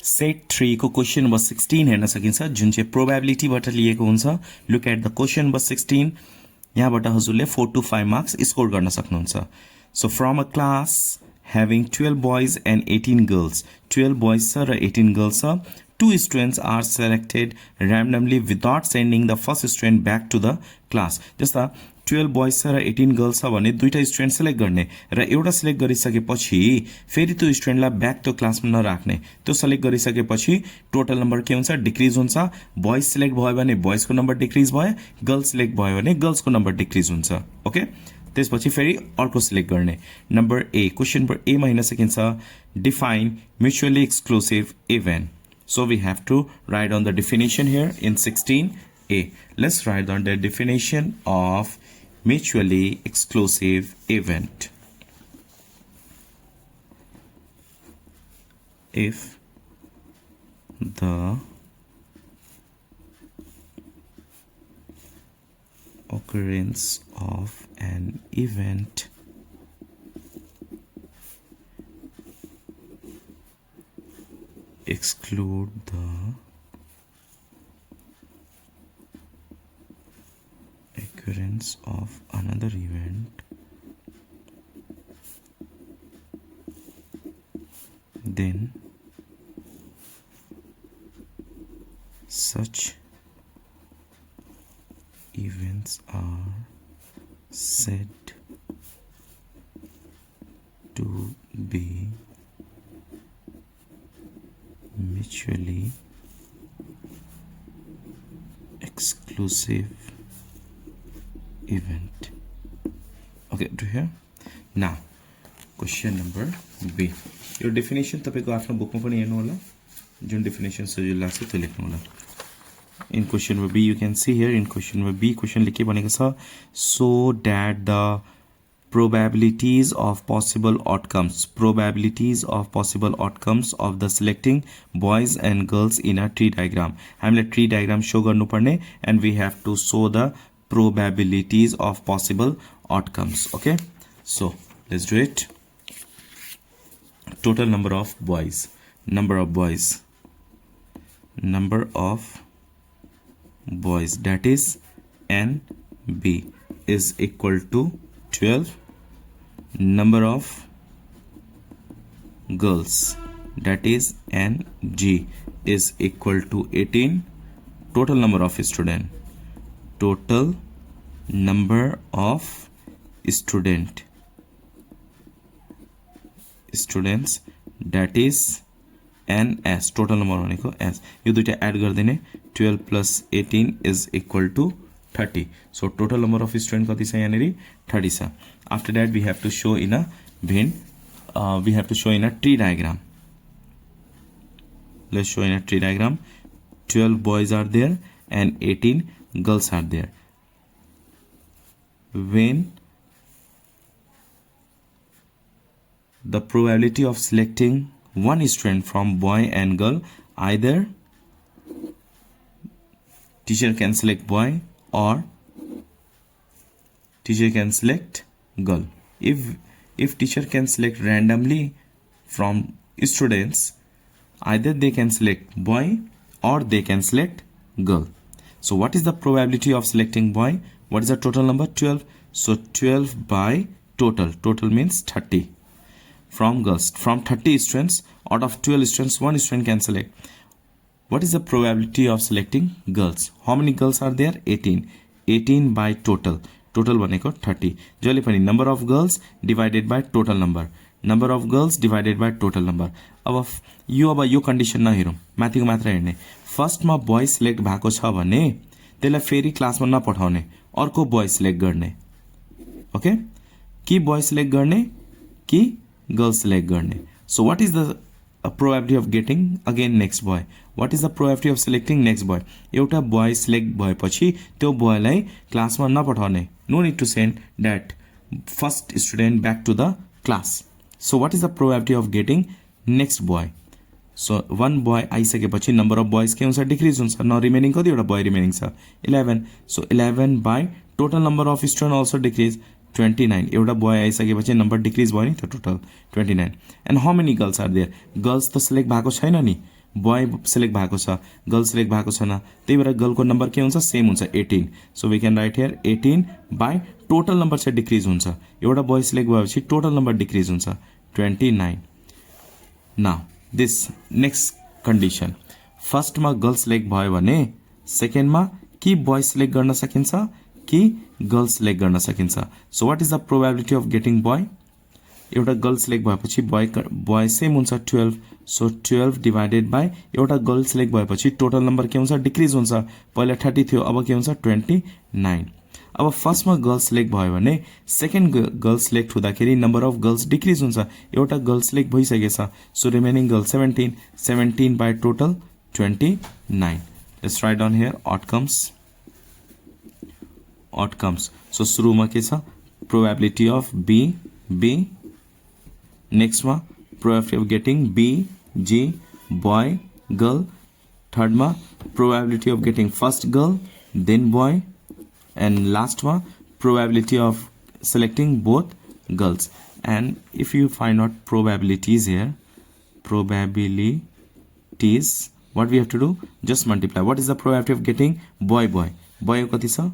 Set 3 को question number 16 हेर्न सकिन्छ जुन चाहिँ प्रोबेबिलिटीबाट लिएको हुन्छ. Look at the question number 16. यहाँबाट हजुरले 4 to 5 मार्क्स स्कोर गर्न सक्नुहुन्छ. So from a class having 12 boys and 18 girls. 12 boys छ र 18 girls छ. 2 students are selected randomly without sending the first student back to the class. जस्ता 12 boys छ र 18 girls छ भने दुईटा स्टुडेन्ट सिलेक्ट गर्ने र एउटा सिलेक्ट गरिसकेपछि फेरि त्यो स्टुडेन्टलाई ब्याक त्यो क्लासमा नराख्ने. त्यो सिलेक्ट गरिसकेपछि टोटल नम्बर के हुन्छ? डिक्रिज हुन्छ. बोइज सिलेक्ट भयो भने बोइजको नम्बर डिक्रिज भयो, गर्ल्स सिलेक्ट भयो भने गर्ल्सको नम्बर डिक्रिज हुन्छ. ओके, त्यसपछि फेरि अर्को सिलेक्ट गर्ने. नम्बर ए, क्वेसन नम्बर एमा हेर्न सकिन्छ define mutually exclusive event. So we have to write on the definition here in 16a. Let's write down the definition of mutually exclusive event. If the occurrence of an event exclude the occurrence of another event, then such events are said to be mutually exclusive event. Okay, to here. Now, question number B. Your definition तपाईको आफ्नो बुकमा पनि हेर्नु होला. जुन definition सजिलो लाग्छ त्यो लेख्नु होला. In question number B, you can see here in question number B, question ले के भनेको छ? So that the probabilities of possible outcomes of the selecting boys and girls in a tree diagram. हामीले tree diagram show गर्नु पर्ने and we have to show the probabilities of possible outcomes. Okay, so let's do it. Total number of boys, number of boys that is NB is equal to 12. Number of girls that is NG is equal to 18. Total number of students that is NS. total number भनेको S. यो दुईटा add गर्दिने 12 plus 18 is equal to 30. So total number of students कति छ यहाँनेरि 30 छ. After that we have to show in a tree diagram. Let's show in a tree diagram. 12 boys are there and 18 girls are there. When the probability of selecting one student from boy and girl, either teacher can select boy or teacher can select girl. If teacher can select randomly from students, either they can select boy or they can select girl. So what is the probability of selecting boy? What is the total number? 12. So 12 by total means 30. From girls, from 30 students, out of 12 students, one student can select. What is the probability of selecting girls? How many girls are there? 18. 18 by total भनेको 30. जहिले पनि number of girls divided by total number. Number of girls divided by total number. अब यो condition नहेरौँ, माथिको मात्र हेर्ने. फर्स्टमा बोय select भएको छ भने त्यसलाई फेरि क्लासमा नपठाउने, अर्को बोय सिलेक्ट गर्ने. ओके, कि बोय सिलेक्ट गर्ने कि गर्ल सिलेक्ट गर्ने. सो what is the probability of getting again next boy? What is the probability of selecting next boy? एउटा boy select भएपछि त्यो boyलाई क्लासमा नपठाउने. No need to send that first student back to the class. So what is the probability of getting next boy? So one boy आइसकेपछि number of boys के हुन्छ? Decrease हुन्छ. न remaining कतिवटा boy रिमेनिङ छ? 11. So 11 by total number of student also decrease. 29. एउटा boy आइसकेपछि number decrease भयो नि त, total 29. And how many girls are there? Girls त सिलेक्ट भएको छैन नि, बोय सिलेक्ट भएको छ गर्ल सिलेक्ट भएको छैन त्यही भएर गर्लको नम्बर के हुन्छ सेम हुन्छ 18 so we can write here 18 by total number चाहिँ डिक्रिज हुन्छ एउटा बोय सिलेक्ट भएपछि टोटल नम्बर डिक्रिज हुन्छ 29 नाउ दिस नेक्स्ट कन्डिसन फर्स्टमा गर्ल सिलेक्ट भयो भने सेकेन्डमा कि बोय सिलेक्ट गर्न सकिन्छ कि गर्ल सिलेक्ट गर्न सकिन्छ so what is the probability of getting boy एउटा गर्ल सिलेक्ट भएपछि बोय सेम हुन्छ 12 सो 12 डिवाइडेड बाई एउटा गर्ल सिलेक्ट भएपछि टोटल नम्बर के हुन्छ डिक्रिज हुन्छ पहिला 30 थियो अब के हुन्छ 29 अब फर्स्टमा गर्ल सिलेक्ट भयो भने सेकेन्ड गर्ल सिलेक्ट हुँदाखेरि नम्बर अफ गर्ल्स डिक्रिज हुन्छ एउटा गर्ल सिलेक्ट भइसकेछ so remaining girl 17 by total 29 let's write down here outcomes so सुरुमा के छ प्रोबेबिलिटी अफ बी नेक्स्ट मा probability of getting B G boy girl third मा probability of getting first girl then boy and last one probability of selecting both girls and if you find out probabilities here probabilities what we have to do just multiply what is the probability of getting boy kati cha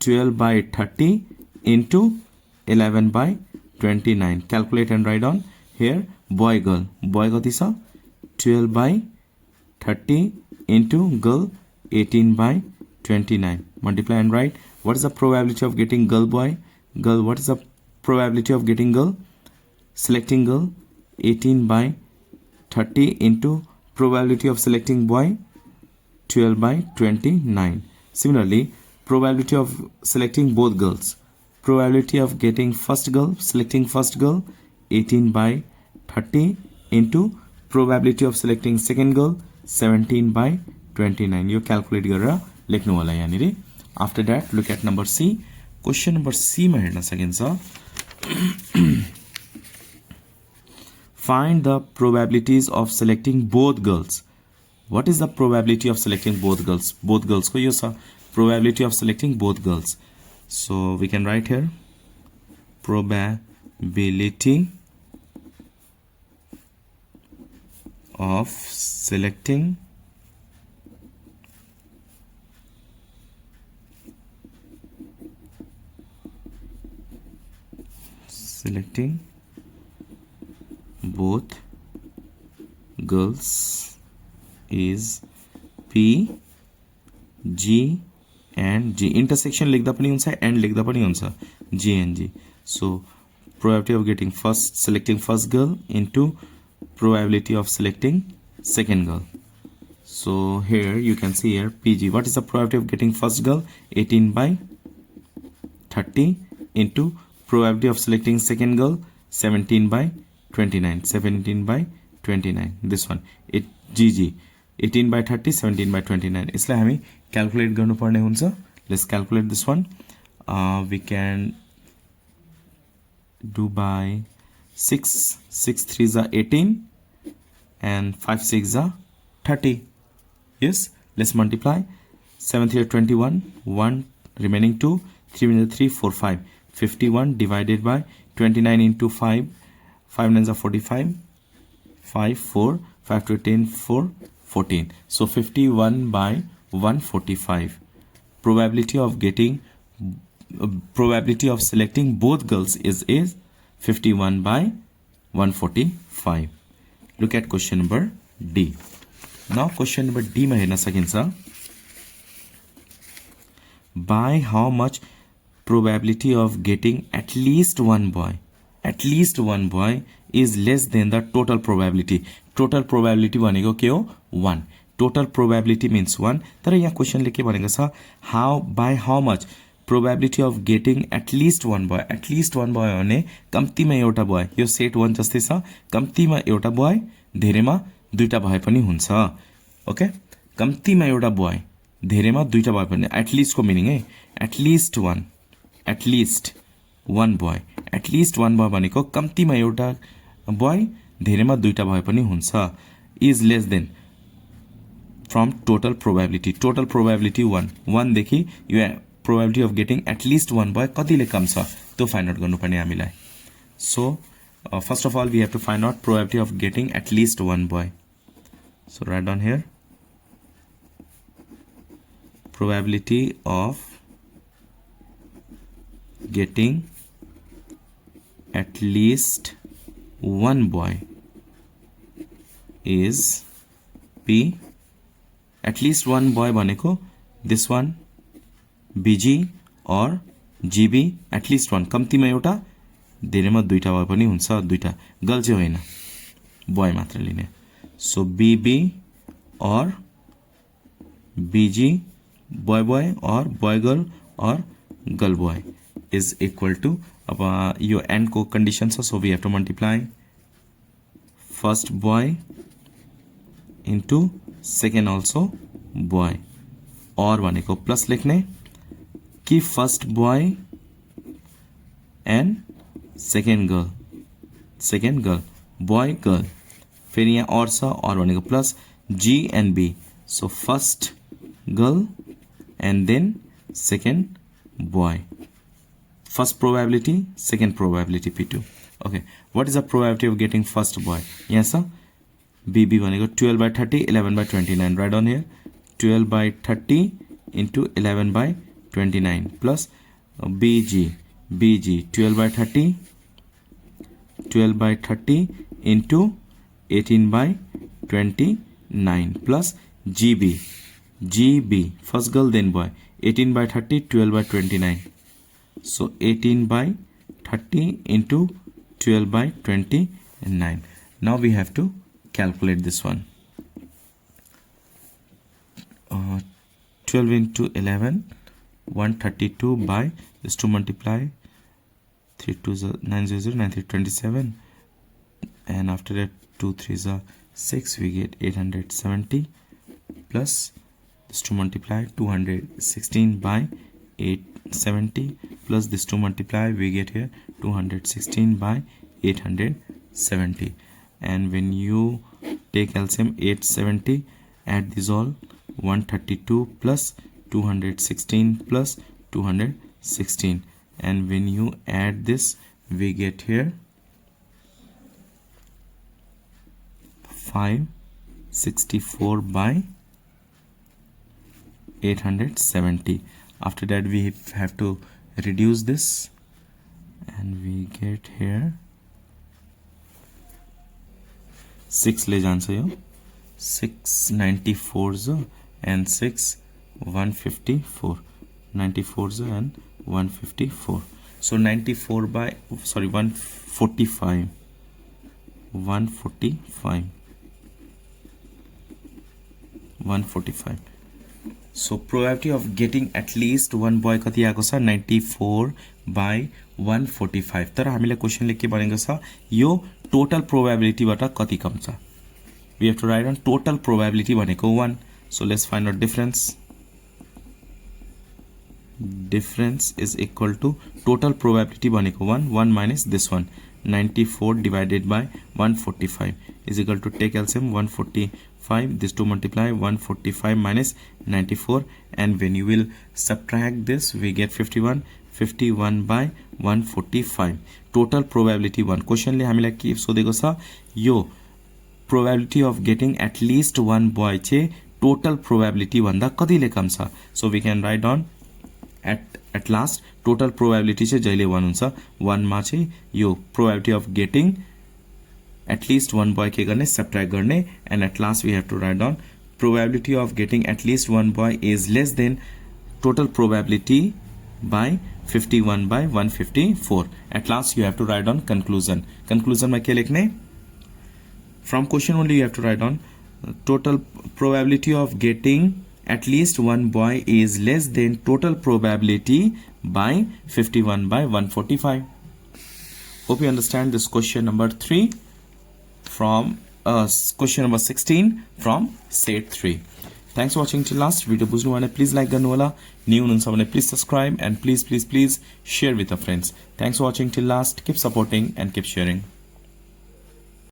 12 by 30 into 11 by 29 calculate and write down here boy kati cha 12 by 30 into girl 18 by 29 multiply and write what is the probability of getting girl what is the probability of getting girl selecting girl 18 by 30 into probability of selecting boy 12 by 29 similarly probability of selecting both girls probability of getting first girl selecting first girl 18 by 30 into probability of selecting second girl 17 by 29 यो calculate गरेर लेख्नु होला यहाँनिर after that look at number C question number C मा हेर्न सकिन्छ find the probabilities of selecting both girls what is the probability of selecting both girls को यो छ probability of selecting both girls so we can write here probability of selecting both girls is P G and G intersection लेख्दा पनि हुन्छ and लेख्दा पनि हुन्छ G and G so probability of getting selecting first girl into probability of selecting second girl so here you can see here PG what is the probability of getting first girl 18 by 30 into probability of selecting second girl 17 by 29 this one it GG 18 by 30 17 by 29 यसलाई हामी calculate गर्नुपर्ने हुन्छ let's calculate this one we can do by 6 3s are 18 and 5 6 are 30 yes let's multiply 7 3 are 21 1 remaining 2 3 3 4 5 51 divided by 29 into 5 5 9s are 45 5 4 5 to 10 4 14 so 51 by 145 probability of getting probability of selecting both girls is 51 by 145 look at question number D now question number D ma herna sakincha by how much probability of getting at least one boy is less than the total probability भनेको के हो 1 total probability means 1 तर यहाँ question ले के भनेको छ by how much probability of getting at least one boy भने कम्तीमा एउटा boy यो सेट 1 जस्तै छ कम्तीमा एउटा boy धेरैमा दुईटा भए पनि हुन्छ ओके कम्तीमा एउटा boy धेरैमा दुईटा भए पनि at least को मिनिङ है at least one boy भनेको कम्तीमा एउटा boy धेरैमा दुईटा भए पनि हुन्छ is less than from total probability 1 देखि यो probability of getting at least one boy कतिले कम छ त्यो फाइन्ड आउट गर्नुपर्ने हामीलाई so first of all we have to find out probability of getting at least one boy So write down here probability of getting at least one boy is P. At least one boy भनेको this one BG or GB at least one कम्तीमा एउटा धेरैमा दुईटा भए पनि हुन्छ दुईटा girl चाहिँ होइन boy मात्र लिने so BB or BG boy boy or boy girl or girl boy is equal to अब यो एन्ड को कन्डिसन छ so we have to multiply first boy into second also boy or भनेको plus लेख्ने कि first boy and second girl boy girl फेरि यहाँ और छ और भनेको plus G and B so first girl and then second boy first probability second probability P2 okay what is the probability of getting first boy yes sir BB भनेको 12 by 30 11 by 29 write down here 12 by 30 into 11 by 29 plus BG 12 by 30 into 18 by 29 plus GB first girl then boy 18 by 30 12 by 29 so 18 by 30 into 12 by 29 now we have to calculate this one 12 into 11 132 by this to multiply 3 2 9 0 9 3 27 and after that 2 3 6 we get 870 plus this to multiply 216 by 870 plus this to multiply we get here 216 by 870 and when you take LCM 870 add these all 132 plus 216 plus 216 and when you add this we get here 564 by 870 after that we have to reduce this and we get here 6 ले जान्छ यो 694 and 6 154 94 and 154 so 94 by 145 so probability of getting at least one boy कति आएको छ 94 by 145 तर हामीले क्वेशनले के भनेको छ यो टोटल प्रोबेबिलिटी बाट कति कम छ we have to write on total probability भनेको 1 so let's find out difference is equal to total probability भनेको 1 minus this one 94 divided by 145 is equal to take LCM 145 this to multiply 145 minus 94 and when you will subtract this we get 51 by 145 total probability 1 question ले हामीलाई के सोधेको छ यो probability of getting at least one boy चाहिँ total probability भन्दा कतिले कम छ so we can write down at last total probability चाहिँ जहिले 1 हुन्छ 1 मा चाहिँ यो probability of getting at least one boy के गर्ने subtract गर्ने and at last we have to write down probability of getting at least one boy is less than total probability by 51 by 154 at last you have to write down conclusion मा के लेख्ने from question only you have to write down total probability of getting at least one boy is less than total probability by 51 by 145 hope you understand this question number 3 from question number 16 from set 3 thanks for watching till last video bujhnu bhane please like garnu hola new hununcha bhane please subscribe and please share with your friends thanks for watching till last keep supporting and keep sharing